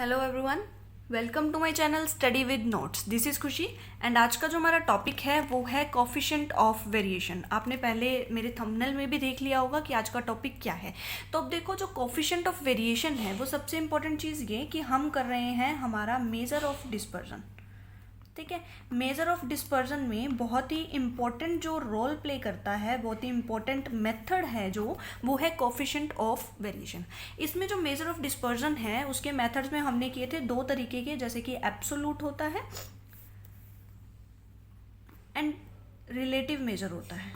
Hello everyone, welcome to my channel study with notes. This is Khushi and आज का जो हमारा टॉपिक है वो है कोफिशिएंट ऑफ वेरिएशन। आपने पहले मेरे थंबनेल में भी देख लिया होगा कि आज का टॉपिक क्या है। तो अब देखो, जो कोफिशिएंट ऑफ वेरिएशन है वो सबसे इंपॉर्टेंट चीज़ ये कि हम कर रहे हैं हमारा मेजर ऑफ डिस्पर्जन। ठीक है, मेजर ऑफ डिस्पर्जन में बहुत ही इम्पोर्टेंट जो रोल प्ले करता है, बहुत ही इम्पोर्टेंट मेथड है जो, वो है कोफिशिएंट ऑफ वेरिएशन। इसमें जो मेजर ऑफ डिस्पर्जन है उसके मेथड्स में हमने किए थे दो तरीके के, जैसे कि एब्सोल्यूट होता है एंड रिलेटिव मेजर होता है।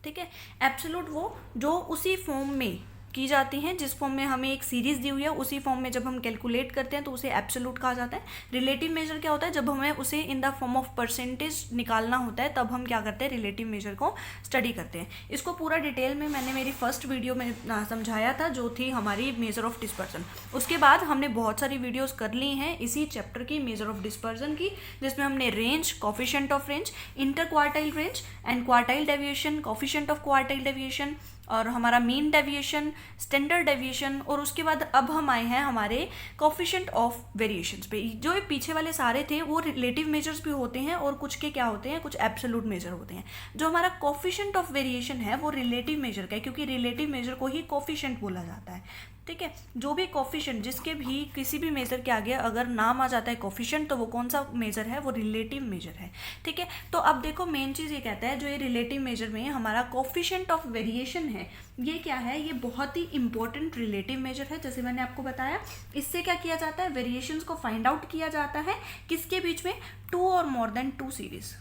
ठीक है, एब्सोल्यूट वो जो उसी फॉर्म में की जाती हैं जिस फॉर्म में हमें एक सीरीज दी हुई है, उसी फॉर्म में जब हम कैलकुलेट करते हैं तो उसे एब्सोल्यूट कहा जाता है। रिलेटिव मेजर क्या होता है, जब हमें उसे in the form of percentage निकालना होता है तब हम क्या करते हैं, रिलेटिव मेजर को स्टडी करते हैं। इसको पूरा डिटेल में मैंने मेरी फर्स्ट वीडियो में समझाया था, जो थी हमारी मेजर ऑफ डिस्पर्जन। उसके बाद हमने बहुत सारी वीडियोज कर ली हैं इसी चैप्टर की, मेजर ऑफ डिस्पर्जन की, जिसमें हमने range, coefficient of range, inter quartile range and quartile deviation, coefficient of quartile deviation और हमारा मीन डेविएशन, स्टैंडर्ड डेविएशन, और उसके बाद अब हम आए हैं हमारे कोफिशिएंट ऑफ वेरिएशंस पे। जो पीछे वाले सारे थे वो रिलेटिव मेजर्स भी होते हैं और कुछ के क्या होते हैं, कुछ एब्सोल्यूट मेजर होते हैं। जो हमारा कोफिशिएंट ऑफ वेरिएशन है वो रिलेटिव मेजर का है, क्योंकि रिलेटिव मेजर को ही कोफिशिएंट बोला जाता है। ठीक है, जो भी कोफिशिएंट, जिसके भी किसी भी मेजर के आगे अगर नाम आ जाता है कोफिशिएंट, तो वो कौन सा मेजर है, वो रिलेटिव मेजर है। ठीक है, तो अब देखो, मेन चीज़ ये कहता है, जो ये रिलेटिव मेजर में हमारा कोफिशिएंट ऑफ वेरिएशन है, ये क्या है, ये बहुत ही इंपॉर्टेंट रिलेटिव मेजर है। जैसे मैंने आपको बताया, इससे क्या किया जाता है, वेरिएशंस को फाइंड आउट किया जाता है किसके बीच में, टू और more than two series,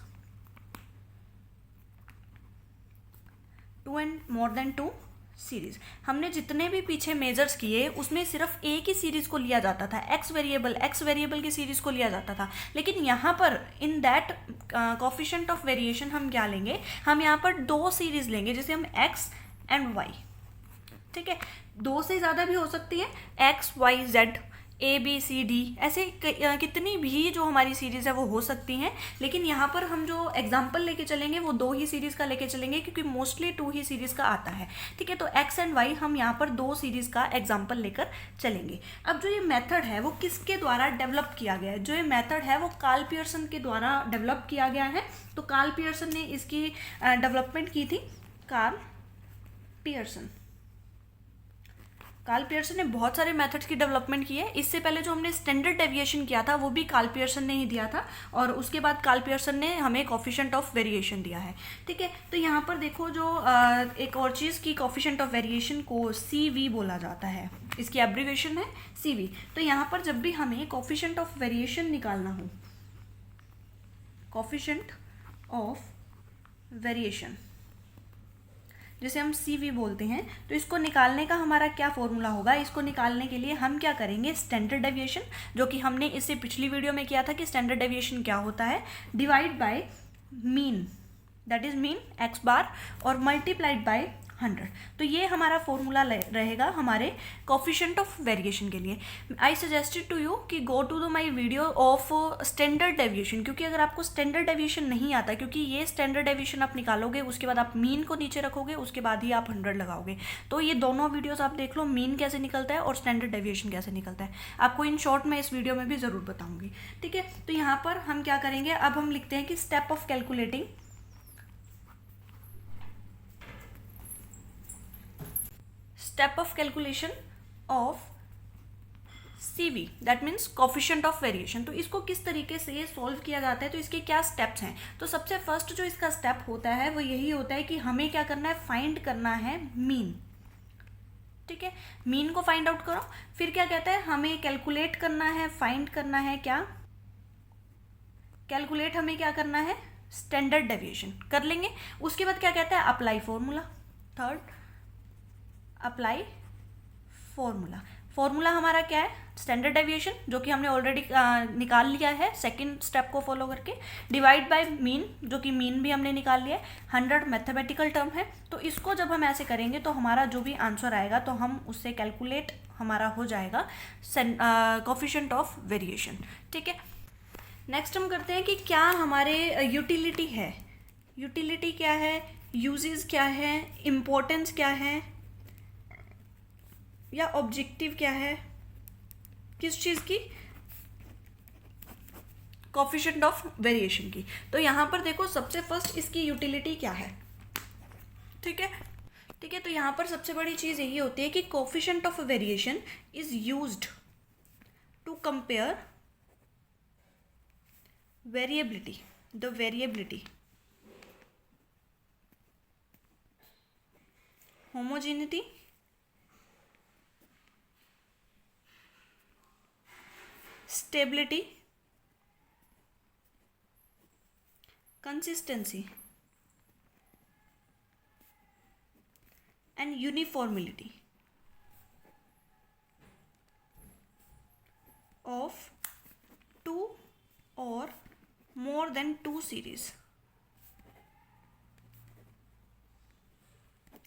two and more than two series. हमने जितने भी पीछे मेजर्स किए उसमें सिर्फ एक ही सीरीज को लिया जाता था, एक्स वेरिएबल की सीरीज को लिया जाता था। लेकिन यहाँ पर in that coefficient of variation हम क्या लेंगे, हम यहाँ पर दो सीरीज लेंगे, जैसे हम एक्स एंड वाई। ठीक है, दो से ज़्यादा भी हो सकती है, X Y Z, A B C D, ऐसे कितनी भी जो हमारी सीरीज़ है वो हो सकती हैं। लेकिन यहाँ पर हम जो एग्जाम्पल लेके चलेंगे वो दो ही सीरीज़ का लेके चलेंगे, क्योंकि मोस्टली टू ही सीरीज़ का आता है। ठीक है, तो एक्स एंड वाई हम यहाँ पर दो सीरीज़ का एग्जाम्पल लेकर चलेंगे। अब जो ये मेथड है वो किसके द्वारा डेवलप किया गया है, जो ये मेथड है वो कार्ल पियर्सन के द्वारा डेवलप किया गया है। तो कार्ल पियर्सन ने इसकी डेवलपमेंट की थी। कार्ल पियर्सन ने बहुत सारे मेथड्स की डेवलपमेंट की है। इससे पहले जो हमने स्टैंडर्ड डेविएशन किया था वो भी कार्ल पियर्सन ने ही दिया था, और उसके बाद कार्ल पियर्सन ने हमें कोफिशिएंट ऑफ वेरिएशन दिया है। ठीक है, तो यहाँ पर देखो, जो एक और चीज़ की कोफिशिएंट ऑफ वेरिएशन को CV बोला जाता है, इसकी एब्रीविएशन है CV। तो यहाँ पर जब भी हमें कोफिशिएंट ऑफ वेरिएशन निकालना हो, कोफिशिएंट ऑफ वेरिएशन जिसे हम CV बोलते हैं, तो इसको निकालने का हमारा क्या फॉर्मूला होगा। इसको निकालने के लिए हम क्या करेंगे, स्टैंडर्ड डेविएशन, जो कि हमने इससे पिछली वीडियो में किया था कि स्टैंडर्ड डेविएशन क्या होता है, divide by mean, that is mean X bar, और मल्टीप्लाइड बाय 100। तो ये हमारा फॉर्मूला रहेगा हमारे कोफिशिएंट ऑफ वेरिएशन के लिए। आई सजेस्टेड टू यू कि go to the my video of standard deviation, क्योंकि अगर आपको स्टैंडर्ड डेविएशन नहीं आता, क्योंकि ये स्टैंडर्ड डेविएशन आप निकालोगे, उसके बाद आप मीन को नीचे रखोगे, उसके बाद ही आप 100 लगाओगे। तो ये दोनों वीडियोस आप देख लो, मीन कैसे निकलता है और स्टैंडर्ड डेविएशन कैसे निकलता है। आपको इन शॉर्ट में इस वीडियो में भी ज़रूर बताऊंगी। ठीक है, तो यहाँ पर हम क्या करेंगे, अब हम लिखते हैं कि step of calculating, step of calculation of CV, that means coefficient of variation. तो इसको किस तरीके से ये सॉल्व किया जाता है, तो इसके क्या स्टेप्स हैं। तो सबसे फर्स्ट जो इसका स्टेप होता है वो यही होता है कि हमें क्या करना है, फाइंड करना है मीन। ठीक है, मीन को फाइंड आउट करो। फिर क्या कहता है, हमें कैलकुलेट करना है, फाइंड करना है क्या, कैलकुलेट हमें क्या करना है, स्टैंडर्ड डेविएशन कर लेंगे। उसके बाद क्या कहता है, apply formula. Third, apply formula हमारा क्या है, स्टैंडर्ड डेविएशन, जो कि हमने ऑलरेडी निकाल लिया है सेकंड स्टेप को फॉलो करके, डिवाइड बाय मीन, जो कि मीन भी हमने निकाल लिया है, 100 मैथमेटिकल टर्म है। तो इसको जब हम ऐसे करेंगे तो हमारा जो भी आंसर आएगा तो हम उससे कैलकुलेट हमारा हो जाएगा कोफिशिएंट ऑफ वेरिएशन। ठीक है, नेक्स्ट हम करते हैं कि क्या हमारे यूटिलिटी है, यूटिलिटी क्या है, यूजेस क्या है, इम्पोर्टेंस क्या है, या ऑब्जेक्टिव क्या है, किस चीज़ की? कोफिशिएंट ऑफ वेरिएशन की। तो यहाँ पर देखो सबसे फर्स्ट इसकी यूटिलिटी क्या है, ठीक है, ठीक है। तो यहाँ पर सबसे बड़ी चीज़ यही होती है कि coefficient of variation is used to compare variability, the variability, homogeneity, stability, consistency and uniformity of two or more than two series।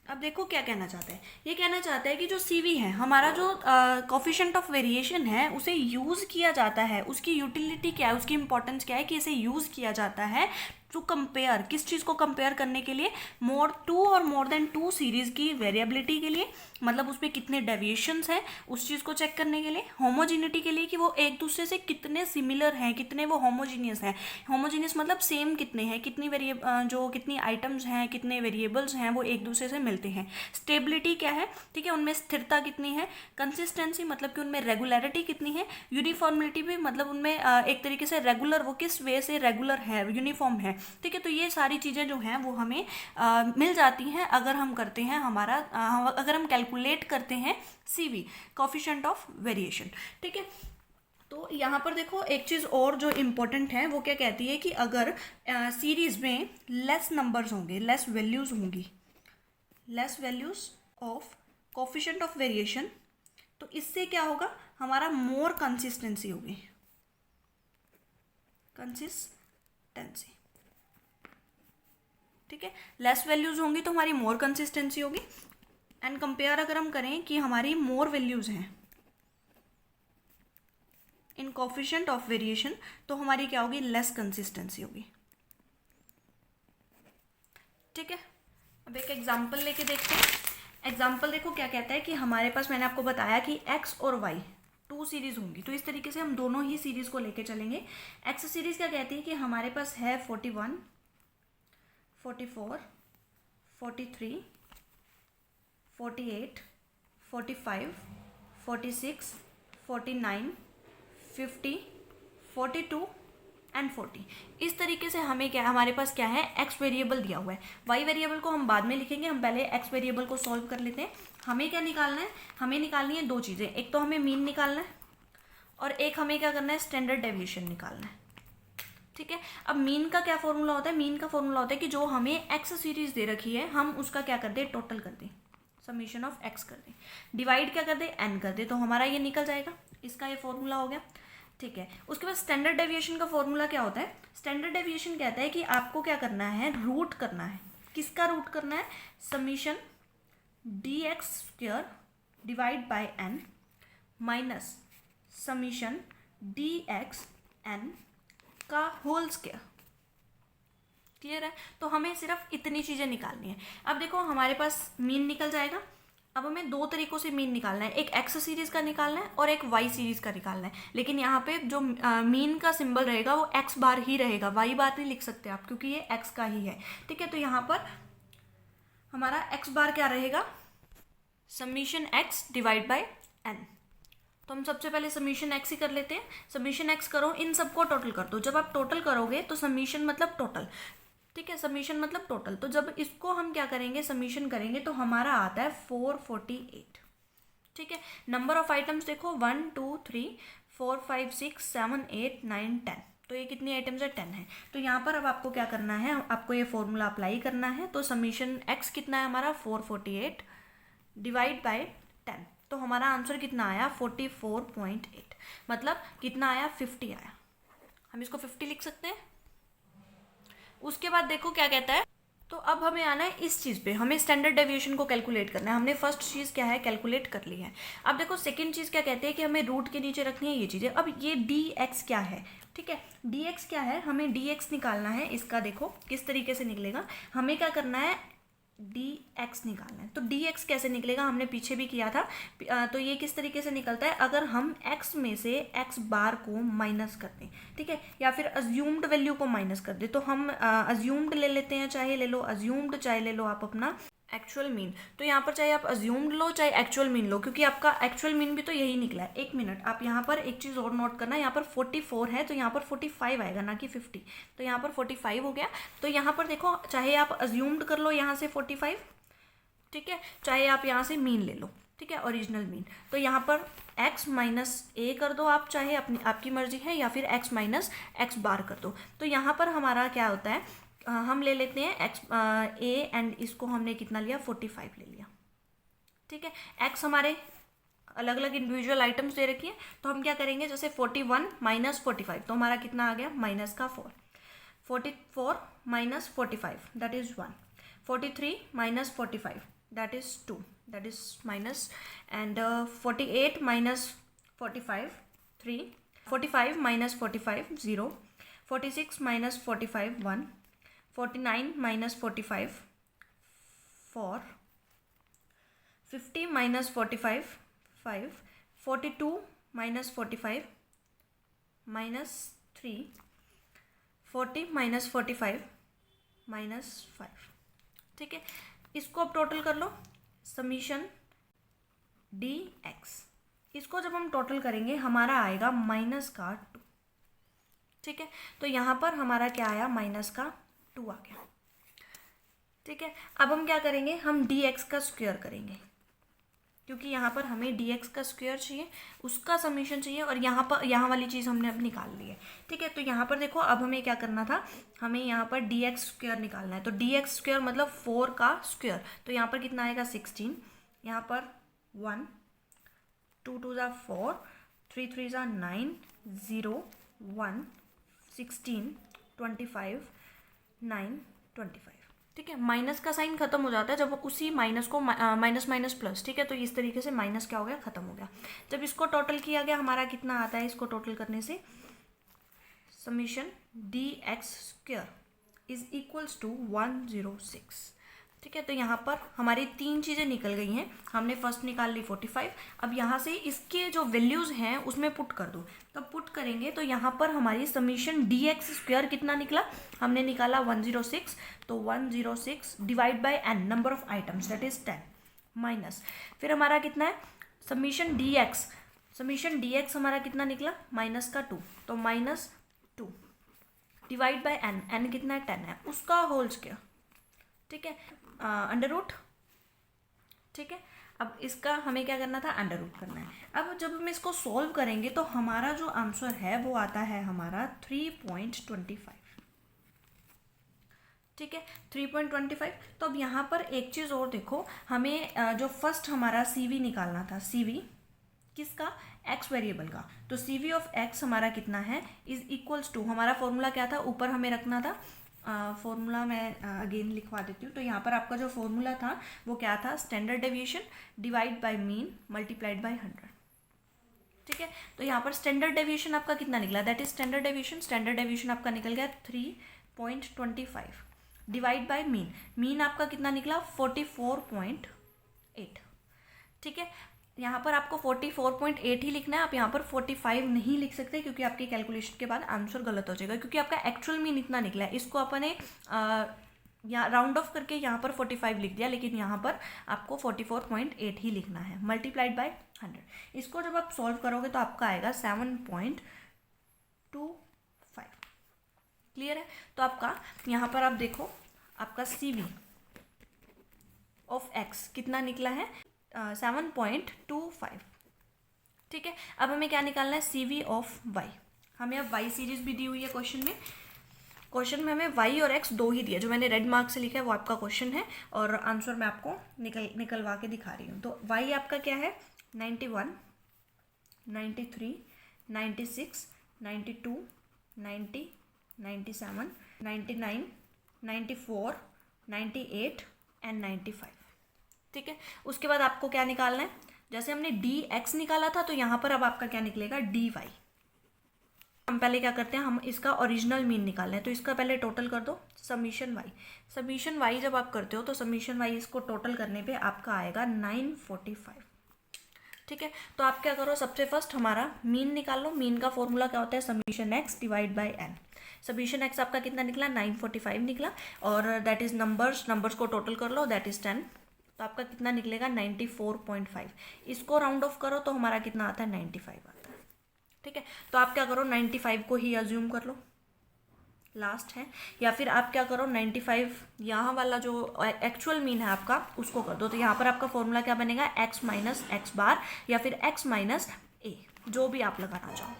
अब देखो क्या कहना चाहते हैं, ये कहना चाहता है कि जो सीवी है हमारा, जो कोफिशिएंट ऑफ वेरिएशन है, उसे यूज़ किया जाता है, उसकी यूटिलिटी क्या है, उसकी इंपॉर्टेंस क्या है कि इसे यूज़ किया जाता है टू कंपेयर, किस चीज़ को कंपेयर करने के लिए? टू और मोर देन टू सीरीज़ की वेरिएबिलिटी के लिए, मतलब उसमें कितने डेविएशंस हैं उस चीज़ को चेक करने के लिए। होमोजीनिटी के लिए कि वो एक दूसरे से कितने सिमिलर हैं, कितने वो होमोजीनियस हैं। होमोजीनियस मतलब सेम कितने हैं, कितनी आइटम्स हैं, कितने वेरिएबल्स हैं वो एक दूसरे से मिलते हैं। स्टेबिलिटी क्या है, ठीक है, उनमें स्थिरता कितनी है। कंसिस्टेंसी मतलब कि उनमें रेगुलरिटी कितनी है। यूनिफॉर्मिलिटी भी मतलब उनमें एक तरीके से रेगुलर, वो किस वे से रेगुलर है, यूनिफॉर्म है, ठीक है। तो ये सारी चीज़ें जो हैं वो हमें मिल जाती हैं अगर हम करते हैं अगर हम कैलकुलेट करते हैं सीवी, कोफिशिएंट ऑफ वेरिएशन, ठीक है। तो यहाँ पर देखो एक चीज़ और जो इम्पोर्टेंट है वो क्या कहती है कि अगर सीरीज में लेस नंबर्स होंगे, लेस वैल्यूज़ होंगी, less values of coefficient of variation, तो इससे क्या होगा, हमारा मोर कंसिस्टेंसी होगी, कंसिस्टेंसी, ठीक है। लेस वैल्यूज़ होंगी तो हमारी मोर कंसिस्टेंसी होगी। एंड कंपेयर अगर हम करें कि हमारी मोर वैल्यूज़ हैं इन कोफिशिएंट ऑफ वेरिएशन, तो हमारी क्या होगी, लेस कंसिस्टेंसी होगी, ठीक है। अब एक एग्जांपल लेके देखते हैं। एग्जांपल देखो क्या कहता है कि हमारे पास, मैंने आपको बताया कि x और y टू सीरीज़ होंगी, तो इस तरीके से हम दोनों ही सीरीज़ को लेके चलेंगे। x सीरीज़ क्या कहती है कि हमारे पास है 41, 44, 43, 48, 45, 46, 49, 50, 42 एंड 40। इस तरीके से हमें क्या, हमारे पास क्या है, x वेरिएबल दिया हुआ है। y वेरिएबल को हम बाद में लिखेंगे, हम पहले x वेरिएबल को सॉल्व कर लेते हैं। हमें क्या निकालना है, हमें निकालनी है दो चीज़ें, एक तो हमें मीन निकालना है और एक हमें क्या करना है, स्टैंडर्ड डेविएशन निकालना है, ठीक है। अब मीन का क्या फॉर्मूला होता है, मीन का फॉर्मूला होता है कि जो हमें x सीरीज दे रखी है हम उसका क्या कर दें, टोटल कर दें, समीशन ऑफ x कर दें, डिवाइड क्या कर दें, n कर दें, तो हमारा ये निकल जाएगा, इसका ये फॉर्मूला हो गया, ठीक है। उसके बाद स्टैंडर्ड डेविएशन का फॉर्मूला क्या होता है, स्टैंडर्ड डेविएशन कहता है कि आपको क्या करना है, रूट करना है, किसका रूट करना है, summation dx² divide by n minus summation dxn का होल स्क्वायर। क्लियर है, तो हमें सिर्फ इतनी चीज़ें निकालनी है। अब देखो हमारे पास मीन निकल जाएगा। अब हमें दो तरीक़ों से मीन निकालना है, एक x सीरीज़ का निकालना है और एक y सीरीज़ का निकालना है। लेकिन यहाँ पे जो मीन का सिंबल रहेगा वो x बार ही रहेगा, y बार नहीं लिख सकते आप क्योंकि ये x का ही है, ठीक है। तो यहाँ पर हमारा x बार क्या रहेगा, summation x divide by n। तो हम सबसे पहले समीशन x ही कर लेते हैं। समीशन x करो, इन सबको टोटल कर दो। जब आप टोटल करोगे तो समीशन मतलब टोटल, ठीक है, समीशन मतलब टोटल। तो जब इसको हम क्या करेंगे, समीशन करेंगे तो हमारा आता है 448, ठीक है। नंबर ऑफ आइटम्स देखो 1 2 3 4 5 6 7 8 9 10, तो ये कितनी आइटम्स है, 10 है। तो यहाँ पर अब आपको क्या करना है, आपको ये फॉर्मूला अप्लाई करना है। तो समीशन x कितना है हमारा, 448 डिवाइड बाय 10, तो हमारा आंसर कितना आया, 44.8, मतलब कितना आया, 50 आया। हम इसको 50 लिख सकते हैं। उसके बाद देखो क्या कहता है, तो अब हमें आना है इस चीज़ पे, हमें स्टैंडर्ड डेविएशन को कैलकुलेट करना है। हमने फर्स्ट चीज़ क्या है, कैलकुलेट कर ली है। अब देखो सेकंड चीज़ क्या कहते हैं कि हमें रूट के नीचे रखनी है ये चीज़ें। अब ये dx क्या है, ठीक है, dx क्या है, हमें dx निकालना है। इसका देखो किस तरीके से निकलेगा, हमें क्या करना है, डी एक्स निकालना है। तो डी एक्स कैसे निकलेगा, हमने पीछे भी किया था। तो ये किस तरीके से निकलता है, अगर हम एक्स में से एक्स बार को माइनस कर दें, ठीक है, या फिर अज्यूम्ड वैल्यू को माइनस कर दें। तो हम अज्यूम्ड ले लेते हैं, चाहे ले लो अज्यूम्ड, चाहे ले लो आप अपना एक्चुअल मीन। तो यहाँ पर चाहे आप अज्यूम्ड लो चाहे एक्चुअल मीन लो, क्योंकि आपका एक्चुअल मीन भी तो यही निकला है। एक मिनट, आप यहाँ पर एक चीज़ और नोट करना, यहाँ पर 44 है तो यहाँ पर 45 आएगा, ना कि 50। तो यहाँ पर 45 हो गया। तो यहाँ पर देखो, चाहे आप अज्यूम्ड कर लो यहाँ से 45, ठीक है, चाहे आप यहाँ से मीन ले लो, ठीक है, ओरिजिनल मीन। तो यहाँ पर x माइनस ए कर दो आप, चाहे अपनी आपकी मर्जी है, या फिर x माइनस एक्स बार कर दो। तो यहाँ पर हमारा क्या होता है, हम ले लेते हैं एक्स ए एंड इसको हमने कितना लिया, 45 ले लिया, ठीक है। एक्स हमारे अलग अलग इंडिविजुअल आइटम्स दे रखी है, तो हम क्या करेंगे, जैसे 41 माइनस 45, तो हमारा कितना आ गया, माइनस का 4। 44 minus 45 that is 1। 43 minus 45 that is 2, that is minus. And 48 minus 45 3। 45 minus 45 0। 46 minus 45 1। 49 minus 45 4। 50 minus 45 5। 42 minus 45 minus 3। 40 minus 45 minus 5, ठीक है। इसको अब टोटल कर लो, समीशन डी एक्स। इसको जब हम टोटल करेंगे हमारा आएगा माइनस का 2, ठीक है। तो यहाँ पर हमारा क्या आया, माइनस का 2 आ गया, ठीक है। अब हम क्या करेंगे, हम डी एक्स का स्क्वायर करेंगे, क्योंकि यहाँ पर हमें डी एक्स का स्क्वायर चाहिए, उसका समीशन चाहिए, और यहाँ वाली चीज़ हमने अब निकाल ली है, ठीक है। तो यहाँ पर देखो, अब हमें क्या करना था, हमें यहाँ पर डी एक्स स्क्वायर निकालना है। तो डी एक्स स्क्वायर मतलब 4 का स्क्वायर, तो यहाँ पर कितना आएगा, 16। यहाँ पर 1 2 2 ज़ा 4, 3 3 ज़ा 9, 0 1 16 25 9 25, ठीक है। माइनस का साइन खत्म हो जाता है जब उसी माइनस को माइनस माइनस प्लस, ठीक है। तो इस तरीके से माइनस क्या हो गया, खत्म हो गया। जब इसको टोटल किया गया हमारा कितना आता है, इसको टोटल करने से summation d x square is equals to 106, ठीक है। तो यहाँ पर हमारी 3 चीज़ें निकल गई हैं। हमने फर्स्ट निकाल ली 45। अब यहाँ से इसके जो वैल्यूज़ हैं उसमें पुट कर दो। तो पुट करेंगे तो यहाँ पर हमारी समीशन डी एक्स स्क्वायर कितना निकला, हमने निकाला 106। तो 106 divide by n, number of items that is 10, minus फिर हमारा कितना है, समीशन डी एक्स हमारा कितना निकला, माइनस का 2। तो minus 2 divide by n, n कितना है, 10 है, उसका होल स्क्वायर, ठीक है, अंडर रूट, ठीक है। अब इसका हमें क्या करना था, अंडर रूट करना है। अब जब हम इसको सॉल्व करेंगे तो हमारा जो आंसर है वो आता है हमारा 3.25, ठीक है, 3.25। तो अब यहाँ पर एक चीज़ और देखो, हमें जो फर्स्ट हमारा CV निकालना था, CV किसका, x वेरिएबल का। तो CV ऑफ x हमारा कितना है, इज इक्वल्स टू, हमारा फॉर्मूला क्या था, ऊपर हमें रखना था, फॉर्मूला मैं अगेन लिखवा देती हूँ। तो यहाँ पर आपका जो फॉर्मूला था वो क्या था, standard deviation divide by mean multiplied by 100, ठीक है। तो यहाँ पर स्टैंडर्ड डेविएशन आपका कितना निकला, दैट इज स्टैंडर्ड डेविएशन आपका निकल गया 3.25 डिवाइड बाय मीन आपका कितना निकला, 44.8, ठीक है। यहाँ पर आपको 44.8 ही लिखना है, आप यहाँ पर 45 नहीं लिख सकते, क्योंकि आपकी कैलकुलेशन के बाद आंसर गलत हो जाएगा, क्योंकि आपका एक्चुअल मीन इतना निकला है। इसको अपने यहाँ राउंड ऑफ करके यहाँ पर 45 लिख दिया, लेकिन यहाँ पर आपको 44.8 ही लिखना है, मल्टीप्लाइड बाय 100। इसको जब आप सॉल्व करोगे तो आपका आएगा 7.25, क्लियर है। तो आपका यहाँ पर आप देखो, आपका CV ऑफ x कितना निकला है, 7.25, ठीक है। अब हमें क्या निकालना है, CV ऑफ y। हमें अब y सीरीज भी दी हुई है क्वेश्चन में हमें y और x दो ही दिए, जो मैंने रेड मार्क से लिखा है वो आपका क्वेश्चन है, और आंसर मैं आपको निकलवा के दिखा रही हूँ। तो y आपका क्या है, 91 93 96 92 90 97 99 94 98 एंड 95, ठीक है। उसके बाद आपको क्या निकालना है, जैसे हमने डी एक्स निकाला था तो यहाँ पर अब आपका क्या निकलेगा, dy, हम पहले क्या करते हैं, हम इसका ओरिजिनल मीन निकाल लें। तो इसका पहले टोटल कर दो, समीशन वाई। समीशन वाई जब आप करते हो तो समीशन वाई इसको टोटल करने पे आपका आएगा 945। ठीक है, तो आप क्या करो, सबसे फर्स्ट हमारा मीन निकाल लो। मीन का फॉर्मूला क्या होता है, summation x divide by n. Summation x आपका कितना निकला, 945 निकला, और दैट इज नंबर्स को टोटल कर लो, दैट इज 10। तो आपका कितना निकलेगा, 94.5। इसको राउंड ऑफ करो तो हमारा कितना आता है, 95 आता है। ठीक है, तो आप क्या करो, 95 को ही अज्यूम कर लो लास्ट है, या फिर आप क्या करो, 95 यहाँ वाला जो एक्चुअल मीन है आपका उसको कर दो। तो यहाँ पर आपका फॉर्मूला क्या बनेगा, x माइनस एक्स बार या फिर x माइनस ए, जो भी आप लगाना चाहो।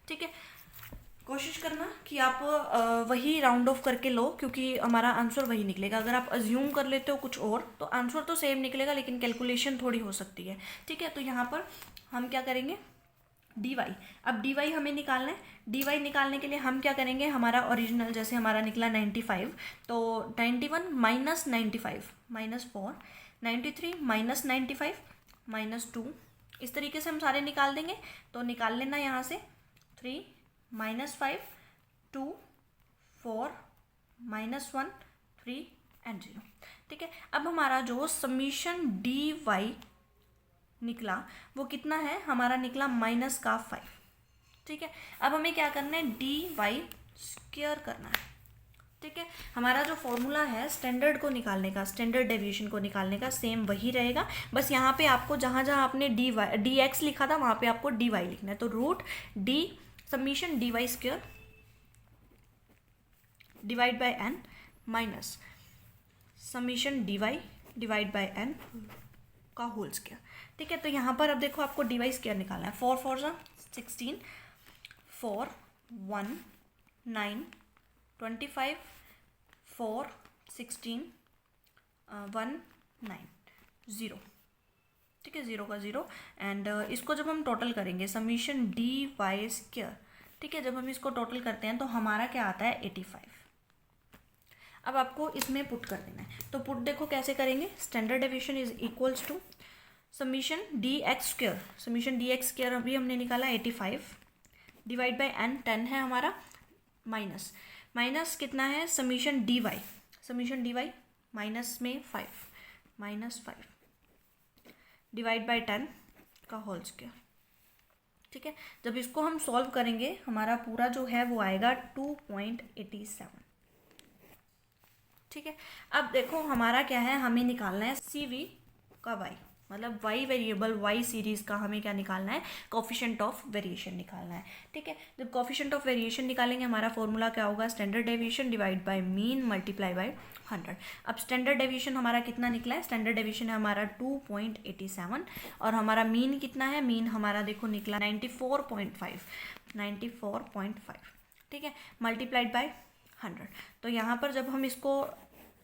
ठीक है, कोशिश करना कि आप वही राउंड ऑफ करके लो, क्योंकि हमारा आंसर वही निकलेगा। अगर आप अज्यूम कर लेते हो कुछ और तो आंसर तो सेम निकलेगा, लेकिन कैलकुलेशन थोड़ी हो सकती है। ठीक है, तो यहाँ पर हम क्या करेंगे, डी वाई। अब डी वाई हमें निकालना है। डी वाई निकालने के लिए हम क्या करेंगे, हमारा ओरिजिनल जैसे हमारा निकला 95, तो 91 माइनस 95 माइनस 4, 93 माइनस 95 माइनस 2, इस तरीके से हम सारे निकाल देंगे। तो निकाल लेना यहाँ से, 3 माइनस 5 2 4 माइनस 1 3 एंड 0। ठीक है, अब हमारा जो समीशन डी वाई निकला वो कितना है, हमारा निकला माइनस का 5। ठीक है, अब हमें क्या करना है, डी वाई स्क्वायर करना है। ठीक है, हमारा जो फॉर्मूला है स्टैंडर्ड को निकालने का, स्टैंडर्ड डेविएशन को निकालने का, सेम वही रहेगा। बस यहाँ पे आपको जहाँ जहाँ आपने डी एक्स लिखा था वहाँ पे आपको डी वाई लिखना है। तो root d summation d y square divide by n minus summation d y divide by n का होल स्क्वायर। ठीक है, तो यहाँ पर अब देखो आपको डी वाई स्क्वायर निकालना है। 4 4 16, 4 1 9 25, 4 16 1 9 0। ठीक है, 0 का 0, एंड इसको जब हम टोटल करेंगे समीशन डी वाई स्क्वायर, ठीक है, जब हम इसको टोटल करते हैं तो हमारा क्या आता है, 85। अब आपको इसमें पुट कर देना है। तो पुट देखो कैसे करेंगे, standard deviation is equals to summation d x square. Summation d x square अभी हमने निकाला 85 डिवाइड बाई एन 10 है हमारा, माइनस कितना है, समीशन डी वाई माइनस में 5 माइनस 5 डिवाइड बाई 10 का होल स्क्वायर। ठीक है, जब इसको हम सॉल्व करेंगे हमारा पूरा जो है वो आएगा 2.87। ठीक है, अब देखो हमारा क्या है, हमें निकालना है सी वी का वाई, मतलब वाई वेरिएबल वाई सीरीज़ का हमें क्या निकालना है, कोफिशिएंट ऑफ वेरिएशन निकालना है। ठीक है, जब कोफिशिएंट ऑफ वेरिएशन निकालेंगे हमारा फॉर्मूला क्या होगा, standard deviation divide by mean multiply by 100। अब स्टैंडर्ड डेविएशन हमारा कितना निकला है, स्टैंडर्ड डेविएशन है हमारा 2.87, और हमारा मीन कितना है, मीन हमारा देखो निकला 94.5। ठीक है, मल्टीप्लाइड बाय 100। तो यहाँ पर जब हम इसको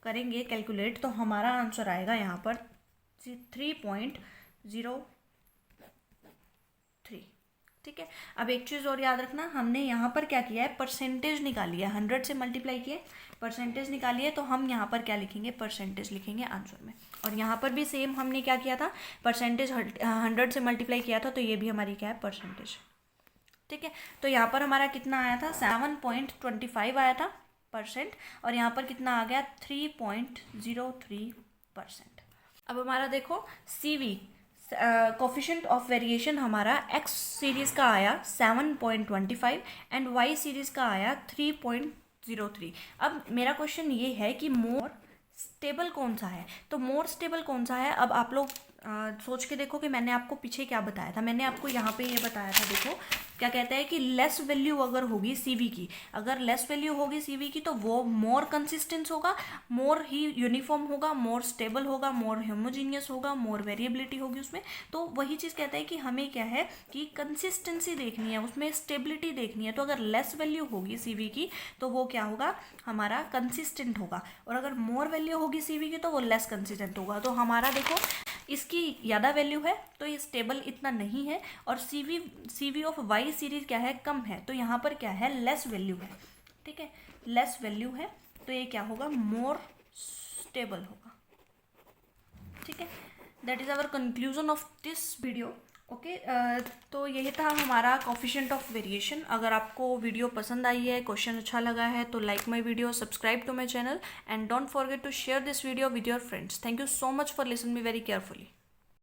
करेंगे कैलकुलेट तो हमारा आंसर आएगा यहाँ पर 3.03। ठीक है, अब एक चीज़ और याद रखना, हमने यहाँ पर क्या किया है, परसेंटेज निकाली है, 100 से मल्टीप्लाई किए परसेंटेज निकाली है, तो हम यहाँ पर क्या लिखेंगे, परसेंटेज लिखेंगे आंसर में। और यहाँ पर भी सेम हमने क्या किया था, परसेंटेज 100 से मल्टीप्लाई किया था, तो ये भी हमारी क्या है, परसेंटेज। ठीक है, तो यहाँ पर हमारा कितना आया था, 7.25 आया था %, और यहाँ पर कितना आ गया, 3.03%। अब हमारा देखो सी वी कोफिशिएंट ऑफ वेरिएशन हमारा एक्स सीरीज़ का आया 7.25 एंड वाई सीरीज़ का आया 3.03। अब मेरा क्वेश्चन ये है कि मोर स्टेबल कौन सा है, तो मोर स्टेबल कौन सा है। अब आप लोग सोच के देखो कि मैंने आपको पीछे क्या बताया था, मैंने आपको यहाँ पे ये बताया था, देखो क्या कहता है कि लेस वैल्यू अगर होगी सीवी की, अगर लेस वैल्यू होगी सीवी की तो वो मोर कंसिस्टेंस होगा, मोर ही यूनिफॉर्म होगा, मोर स्टेबल होगा, मोर होमोजीनियस होगा, मोर वेरिएबिलिटी होगी उसमें। तो वही चीज़ कहता है कि हमें क्या है कि कंसिस्टेंसी देखनी है, उसमें स्टेबिलिटी देखनी है। तो अगर लेस वैल्यू होगी सीवी की तो वो क्या होगा, हमारा कंसिस्टेंट होगा, और अगर मोर वैल्यू होगी सीवी की तो वो लेस कंसिस्टेंट होगा। तो हमारा देखो इसकी ज़्यादा वैल्यू है तो ये स्टेबल इतना नहीं है, और सी वी ऑफ वाई सीरीज क्या है, कम है, तो यहाँ पर क्या है, लेस वैल्यू है। ठीक है, लेस वैल्यू है तो ये क्या होगा, मोर स्टेबल होगा। ठीक है, that is our conclusion of this video. Okay तो यही था हमारा कोफिशिएंट ऑफ वेरिएशन। अगर आपको वीडियो पसंद आई है, क्वेश्चन अच्छा लगा है, तो like my video, subscribe to my channel and don't forget to share this video with your friends. Thank you so much for listen me very carefully.